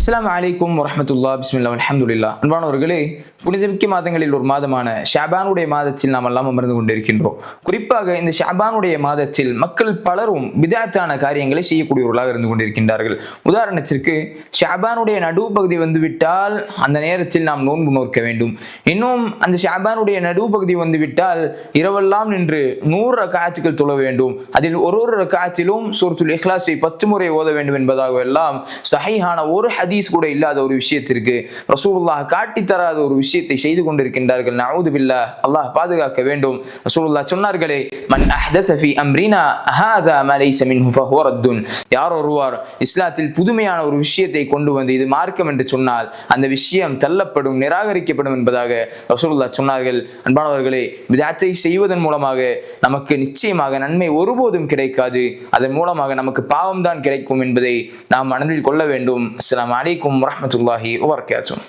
அஸ்ஸலாமு அலைக்கும் வரஹ்மத்துல்லாஹி பிஸ்மில்லாஹ் அல்ஹம்துலில்லாஹ். அன்பானவர்களே, புனிதமிக்க மாதங்களில் ஒரு மாதமான ஷஅபானுடைய மாதத்தில் நாம் எல்லாம் அமர்ந்து கொண்டிருக்கின்றோம். குறிப்பாக இந்த ஷஅபானுடைய மாதத்தில் மக்கள் பலரும் பிதஅத்தான காரியங்களை செய்யக்கூடியவர்களாக இருந்து கொண்டிருக்கின்றார்கள். உதாரணத்திற்கு ஷஅபானுடைய நடுப்பகுதி வந்துவிட்டால் அந்த நேரத்தில் நாம் நோன்பு நோக்க வேண்டும். இன்னும் அந்த ஷஅபானுடைய நடுப்பகுதி வந்துவிட்டால் இரவெல்லாம் நின்று 100 ரக்அத்துகள் தொழ வேண்டும். அதில் ஒரு ரக்அத்திலும் சூரத்துல் இக்லாஸை 10 முறை ஓத வேண்டும் என்பதாக எல்லாம் சஹீஹான ஒரு ஹதீஸ் கூட இல்லாத ஒரு விஷயத்திற்கு ரசூலுல்லாஹ் காட்டி தராத ஒரு விஷயத்தை செய்து கொண்டிருக்கின்றார்கள். நஊது பில்லாஹ், அல்லாஹ் பாதுகாக்க வேண்டும். ரசூலுல்லாஹ் சொன்னார்களே, மன் அஹ்தஸ ஃபீ அம்ரினா ஹாதா மா லைஸ மின்ஹு ஃபஹுவ ரத்துன். யார் ஒருவர் இஸ்லாத்தில் புதுமையான ஒரு விஷயத்தை கொண்டு வந்து இது மார்க்கம் என்று சொன்னால் அந்த விஷயம் தள்ளப்படும், நிராகரிக்கப்படும் என்பதாக ரசூலுல்லாஹ் சொன்னார்கள். அன்பானவர்களே, பிதஅத்தை செய்வதன் மூலமாக நமக்கு நிச்சயமாக நன்மை ஒருபோதும் கிடைக்காது. அதன் மூலமாக நமக்கு பாவம் தான் கிடைக்கும் என்பதை நாம் மனதில் கொள்ள வேண்டும். அஸ்ஸலாமு அலைக்கும் வரஹ்மத்துல்லாஹி வபரகாத்துஹு.